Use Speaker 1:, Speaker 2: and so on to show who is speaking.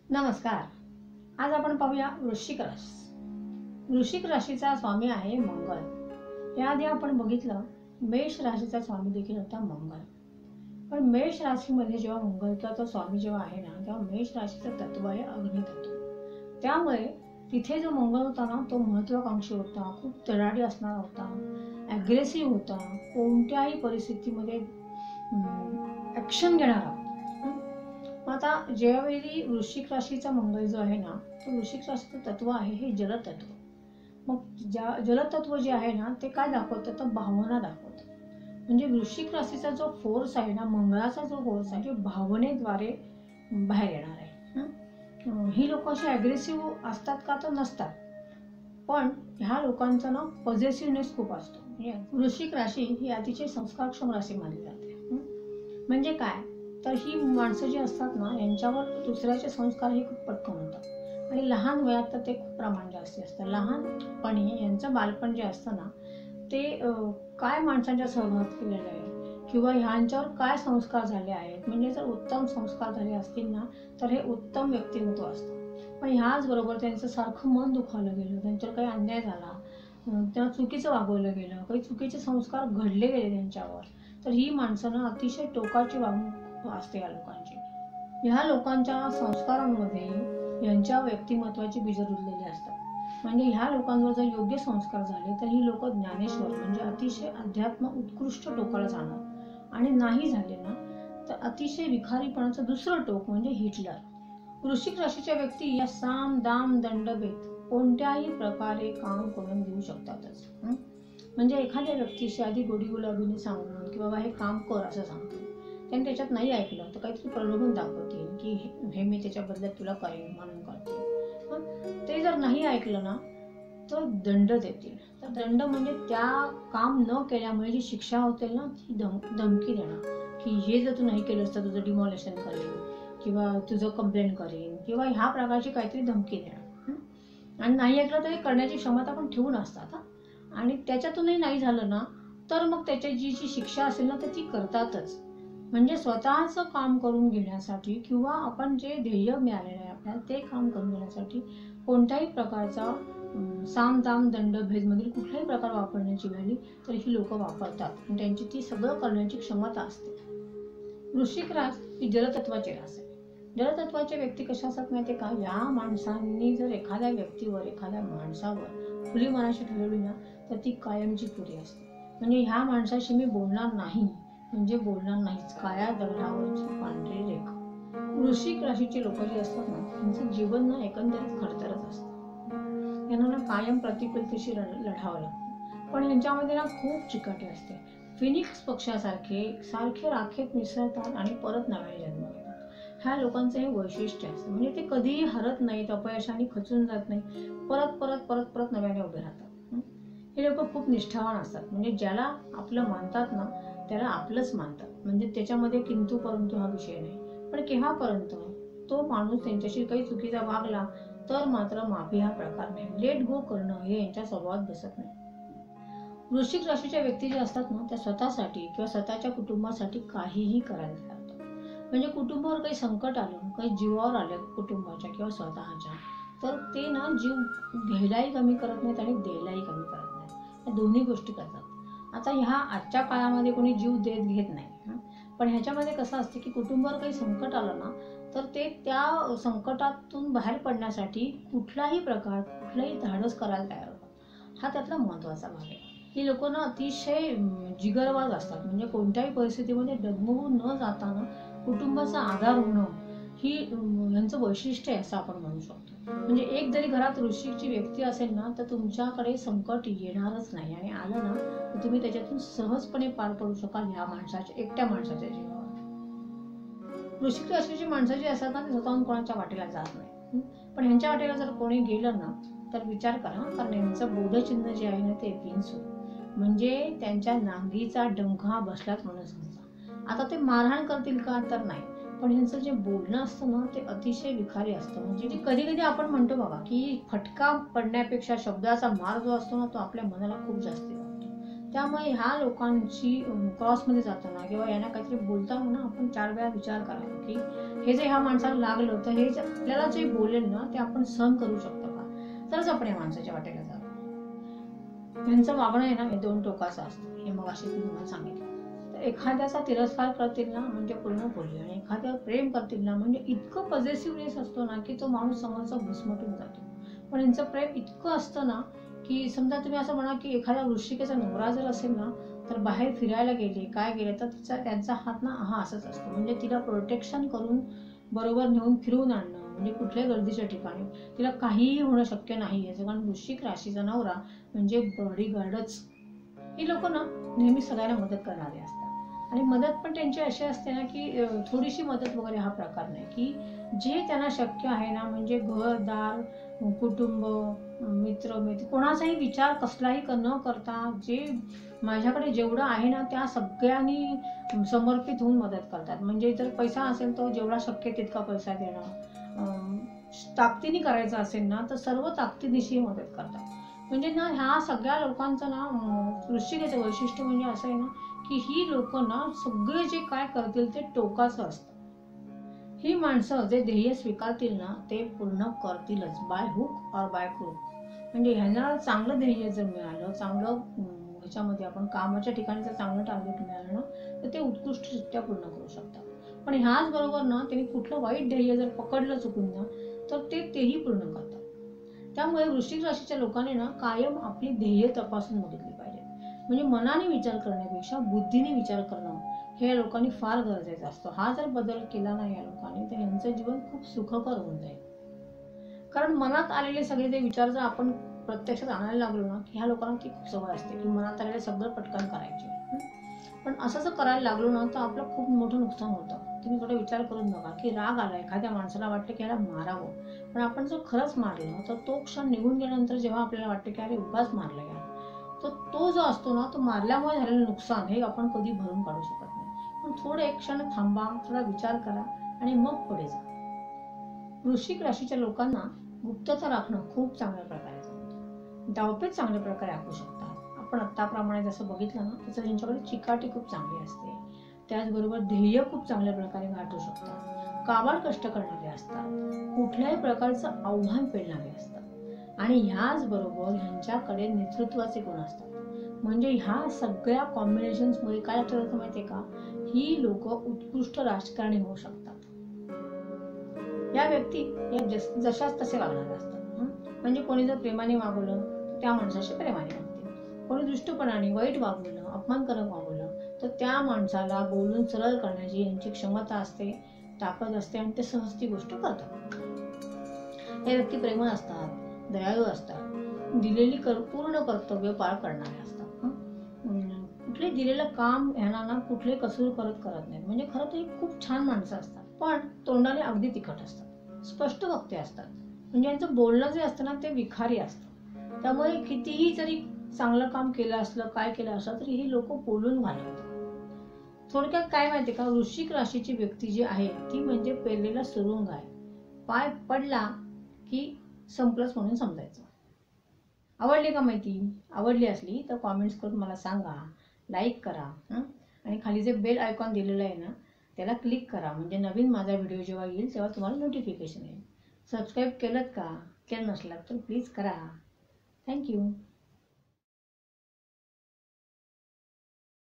Speaker 1: नमस्कार. आज आपण पाहूया वृश्चिक राशी. वृश्चिक राशीचा स्वामी आहे मंगळ. याआधी आपण बघितलं मेष राशीचा स्वामी देखील होता मंगळ. पण मेष राशीमध्ये जेव्हा मंगळ किंवा तो स्वामी जेव्हा आहे ना, तेव्हा मेष राशीचं तत्व आहे अग्नी तत्व. त्यामुळे तिथे जो मंगळ होता ना, तो महत्वाकांक्षी होता, खूप धडाडी असणारा होता, ॲग्रेसिव्ह होता, कोणत्याही परिस्थितीमध्ये ॲक्शन घेणारा. आता ज्यावेळी वृश्चिक राशीचा मंगळ जो आहे ना, तो वृश्चिक राशीचं तत्व आहे हे जलतत्व. मग जलतत्व जे आहे ना, ते काय दाखवतं तर भावना दाखवतं. म्हणजे वृश्चिक राशीचा जो फोर्स आहे ना, मंगळाचा जो फोर्स आहे, तो भावनेद्वारे बाहेर येणार आहे. ही लोक अशी ॲग्रेसिव्ह असतात का तर नसतात, पण ह्या लोकांचा ना पॉझिटिव्हनेस खूप असतो. वृश्चिक राशी ही अतिशय संस्कारक्षम राशी मानली जाते. म्हणजे काय तर ही माणसं जी असतात ना, यांच्यावर दुसऱ्याचे संस्कार हे खूप पटकन होतात आणि लहान वयात तर ते खूप प्रमाण जास्ती असतं. लहानपणी यांचं बालपण जे असतं ना, ते काय माणसांच्या सहवासात केलेलं आहे किंवा ह्यांच्यावर काय संस्कार झाले आहेत, म्हणजे जर उत्तम संस्कार झाले असतील ना, तर हे उत्तम व्यक्तिमत्व असतं. पण ह्याचबरोबर त्यांचं सारखं मन दुखावलं गेलं, त्यांच्यावर काही अन्याय झाला, त्यांना चुकीचं वागवलं गेलं, काही चुकीचे संस्कार घडले गेले त्यांच्यावर, तर ही माणसं ना अतिशय टोकाची वागणूक असते या लोकांची. ह्या लोकांच्या संस्कारांमध्ये यांच्या व्यक्तिमत्वाची बीज रुजलेली असतात. म्हणजे ह्या लोकांवर जर योग्य संस्कार झाले तर ही लोक ज्ञानेश्वर म्हणजे अतिशय अध्यात्म उत्कृष्ट टोकाला जाणार, आणि नाही झाले ना तर अतिशय विखारीपणाचं दुसरं टोक म्हणजे हिटलर. वृश्चिक राशीच्या व्यक्ती या साम दाम दंडभेद कोणत्याही प्रकारे काम करून घेऊ शकतातच. म्हणजे एखाद्या व्यक्तीशी आधी गोडी गुलाबीने सांगून की बाबा हे काम कर असं सांगतील, त्यांनी त्याच्यात नाही ऐकलं तर काहीतरी प्रलोभन दाखवतील की हे मी त्याच्याबद्दल तुला करेन म्हणून करते. ते जर नाही ऐकलं ना तर दंड देतील. तर दंड म्हणजे त्या काम न केल्यामुळे जी शिक्षा होते ना, ती धमकी देणार की हे जर तू नाही केलंस तर तुझं डिमॉलेशन करेन किंवा तुझं कंप्लेंट करेन किंवा ह्या प्रकारची काहीतरी धमकी देणार. आणि नाही ऐकलं तर करण्याची क्षमता पण ठेवून असतात. आणि त्याच्यातूनही नाही झालं ना तर मग त्याची जी शिक्षा असेल ना तर ती करतातच. म्हणजे स्वतःचं काम करून घेण्यासाठी किंवा आपण जे ध्येय मिळालेलं आहे आपल्याला ते काम करून घेण्यासाठी कोणत्याही प्रकारचा साम दाम दंड भेदमधील कुठलाही प्रकार वापरण्याची वेळी तर ही लोक वापरतात आणि त्यांची ती सगळं करण्याची क्षमता असते. वृश्चिक रास ही जलतत्वाची रास आहे. जलतत्वाच्या व्यक्ती कशा असतात माहिती का, या माणसांनी जर एखाद्या व्यक्तीवर एखाद्या माणसावर खुली मनाशी ठरवली ना तर ती कायमची पुरी असते. म्हणजे ह्या माणसाशी मी बोलणार नाही म्हणजे बोलणार नाहीच, काळ्या दगडावरची पांढरी रेखा. वृश्चिक राशीचे लोक जे असतात ना त्यांचं जीवन ना एकंदरीत खडतरच असतं. यांना ना कायम प्रतिकूलतेशी लढावं लागतं. पण यांच्यामध्ये ना खूप चिकाटी असते. फिनिक्स पक्षासारखे सारखे राखेत मिसळतात आणि परत नव्याने जन्म घेतात. ह्या लोकांचं हे वैशिष्ट्य असतं. म्हणजे ते कधीही हरत नाहीत, अपयशाने खचून जात नाही, परत परत परत परत नव्याने उभे राहतात. हे लोक खूप निष्ठावान असतात. म्हणजे ज्याला आपलं मानतात ना त्याला आपलंच मानतात. म्हणजे त्याच्यामध्ये किंतु परंतु हा विषय नाही. पण केव्हापर्यंत तो माणूस त्यांच्याशी काही चुकीचा वागला तर मात्र माफी हा प्रकार नाही. लेट गो करणं हे यांच्या स्वभावात बसत नाही. वृश्चिक राशीच्या व्यक्ती जे असतात ना त्या स्वतःसाठी किंवा स्वतःच्या कुटुंबासाठी काहीही करायला तयार होतात. म्हणजे कुटुंबावर काही संकट आलं, काही जीवावर आलं कुटुंबाच्या किंवा स्वतःच्या, तर ते ना जीव घ्यायलाही कमी करत नाहीत आणि द्यायलाही कमी करत नाहीत. या दोन्ही गोष्टी करतात. आता ह्या आजच्या काळामध्ये कोणी जीव देत घेत नाही. पण ह्याच्यामध्ये कसं असते की कुटुंबावर काही संकट आलं ना तर ते त्या संकटातून बाहेर पडण्यासाठी कुठलाही प्रकार कुठलाही धाडस करायला तयार होतात. हा त्यातला महत्त्वाचा भाग आहे. ही लोक ना अतिशय जिगरबाज असतात. म्हणजे कोणत्याही परिस्थितीमध्ये डगमगून न जाताना कुटुंबाचा आधार होणं ही यांचं वैशिष्ट्य आहे असं आपण म्हणू शकतो. म्हणजे एक जरी घरात वृश्चिकची व्यक्ती असेल ना तर तुमच्याकडे संकट येणारच नाही, आणि आलं ना तर तुम्ही त्याच्यातून सहजपणे पार पडू शकाल ह्या माणसाच्या एकट्या माणसाच्या जीवावर. वृश्चिक राशीची माणसं जी असतात ना ते स्वतःहून कोणाच्या वाटेला जात नाही. पण ह्यांच्या वाटेला जर कोणी गेलं ना तर विचार करा, कारण यांचं बोधचिन्ह जे आहे ना ते विंचू, म्हणजे त्यांच्या नांगीचा डंखा बसलाच म्हणून समजा. आता ते मारहाण करतील का तर नाही, पण यांचं जे बोलणं असतं ना ते अतिशय विखारी असतं. म्हणजे कधी कधी आपण म्हणतो बघा की फटका पडण्यापेक्षा शब्दाचा मार जो असतो ना तो आपल्या मनाला खूप जास्त लागतो. त्यामुळे ह्या लोकांची क्रॉसमध्ये जाताना किंवा यांना काहीतरी बोलताना ना आपण 4 वेळा विचार करावा की हे जे ह्या माणसाला लागलं तर हे आपल्याला जे बोलेल ना ते आपण सहन करू शकतो का, तरच आपण या माणसाच्या वाटेला जावं. यांचं वागणं आहे ना हे 2 टोकाचं असतं, हे मग अशी तुम्हाला सांगितलं. तर एखाद्याचा तिरस्कार करतील ना म्हणजे पूर्ण बोलले, आणि एखाद्यावर प्रेम करतील ना म्हणजे इतकं पॉझिटिव्हनेस असतो ना की तो माणूस समोरचा घुसमटून जातो. पण यांचं प्रेम इतकं असतं ना की समजा तुम्ही असं म्हणा की एखाद्या वृश्चिकेचा नवरा जर असेल ना तर बाहेर फिरायला गेले काय गेले तर त्यांचा हात ना हा असंच असतो, म्हणजे तिला प्रोटेक्शन करून बरोबर नेऊन फिरवून आणणं, म्हणजे कुठल्याही गर्दीच्या ठिकाणी तिला काहीही होणं शक्य नाही आहे. कारण वृश्चिक राशीचा नवरा म्हणजे बॉडीगार्डच. ही लोक ना नेहमी सगळ्यांना मदत करणारे असतात, आणि मदत पण त्यांची अशी असते ना की थोडीशी मदत वगैरे हा प्रकार नाही, की जे त्यांना शक्य आहे ना म्हणजे घरदार कुटुंब मित्र मैत्री कोणाचाही विचार कसलाही न करता जे माझ्याकडे जेवढं आहे ना त्या सगळ्यांनी समर्पित होऊन मदत करतात. म्हणजे जर पैसा असेल तर जेवढा शक्य तितका पैसा देणं, ताकदीने करायचं असेल ना तर सर्व ताकदीनिशी मदत करतात. म्हणजे ना ह्या सगळ्या लोकांचं ना वृश्चिकाचं वैशिष्ट्य म्हणजे असं आहे ना की ही लोक ना सगळे जे काय करतील ते टोकाचं असतं. ही माणसं जे ध्येय स्वीकारतील ना ते पूर्ण करतीलच, बाय हुक और बाय क्रूक. म्हणजे ह्यांना चांगलं ध्येय जर मिळालं, चांगलं ह्याच्यामध्ये आपण कामाच्या ठिकाणी जर चांगलं टार्गेट मिळालं ना तर ते उत्कृष्टरित्या पूर्ण करू शकतात. पण ह्याच बरोबर ना त्यांनी कुठलं वाईट ध्येय जर पकडलं चुकून ना तर तेही पूर्ण करतात. त्यामुळे वृश्चिक राशीच्या लोकांनी ना कायम आपली ध्येय तपासून बघितली पाहिजे. म्हणजे मनाने विचार करण्यापेक्षा बुद्धीने विचार करणं हे या लोकांनी फार गरजेचं असतं. हा जर बदल केला नाही या लोकांनी तर यांचं जीवन खूप सुखकर होऊन जाईल. कारण मनात आलेले सगळे जे विचार जर आपण प्रत्यक्षात आणायला लागलो ना की ह्या लोकांना ती खूप सवय असते की मनात आलेले सगळं पटकन करायचे. पण असं जर करायला लागलो ना तर आपलं खूप मोठं नुकसान होतं. तुम्ही थोडा विचार करून बघा की राग आला एखाद्या माणसाला वाटतं की याला मारावं, पण आपण जर खरंच मारलं तर तो क्षण निघून गेल्यानंतर जेव्हा आपल्याला वाटतं की अरे उगाच मारलं यार, तर तो जो असतो ना तो मारल्यामुळे झालेलं नुकसान हे आपण कधी भरून काढू शकत नाही. पण थोडं एक क्षण थांबा, थोडा विचार करा आणि मग पुढे जा. वृश्चिक राशीच्या लोकांना गुप्तता राखणं खूप चांगल्या प्रकारे जमतं. डावपेच चांगल्या प्रकारे आखू शकतात. आपण आत्ताप्रमाणे जसं बघितलं ना तसं त्यांच्याकडे चिकाटी खूप चांगली असते. त्याचबरोबर ध्येय खूप चांगल्या प्रकारे गाठू शकतात. काबाड कष्ट करणारे असतात. कुठल्याही प्रकारचं आव्हान पेलणारे असतात. आणि ह्याच बरोबर ह्यांच्याकडे नेतृत्वाचे गुण असतात. म्हणजे ह्या सगळ्या कॉम्बिनेशन्समुळे काय ठरतं माहितीये का, ही लोक उत्कृष्ट राजकारणी होऊ शकतात. या व्यक्ती या जशाच तसे वागणारे असतात. म्हणजे कोणी जर प्रेमाने वागवलं तर त्या माणसाशी प्रेमाने वागतील. कोणी दुष्टपणाने वाईट वागवलं, अपमानकारक वागवलं तर त्या माणसाला बोलून सरळ करण्याची यांची क्षमता असते, ताकद असते, आणि ते सहज ती गोष्ट करतात. हे व्यक्ती प्रेमळ असतात, दयाळू असतात, दिलेली पूर्ण कर्तव्य पार करणारे असतात. कुठले दिलेलं काम ह्यांना ना कुठले कसूर करत नाहीत. म्हणजे खरं तर खूप छान माणसं असतात, पण तोंडाने अगदी तिखट असतात, स्पष्ट वक्ते असतात. म्हणजे यांचं बोलणं जे असतं ना ते विखारी असतं. त्यामुळे कितीही जरी चांगलं काम केलं असलं, काय केलं असलं तरी ही लोक बोलून घालतात. थोडक्यात काय माहितीये का, वृश्चिक राशीची व्यक्ती जी आहे ती म्हणजे पेरलेला सुरुंग आहे. पाय पडला की संपलंच म्हणून समजायचं. आवडली का माहिती? आवडली असली तर कॉमेंट्स करून मला सांगा, लाईक करा, आणि खाली जे बेल आयकॉन दिलेलं आहे ना त्याला क्लिक करा, म्हणजे नवीन माझा व्हिडिओ जेव्हा येईल तेव्हा तुम्हाला नोटिफिकेशन येईल. सबस्क्राईब केलं का? केलं नसलात तर प्लीज करा. थँक्यू.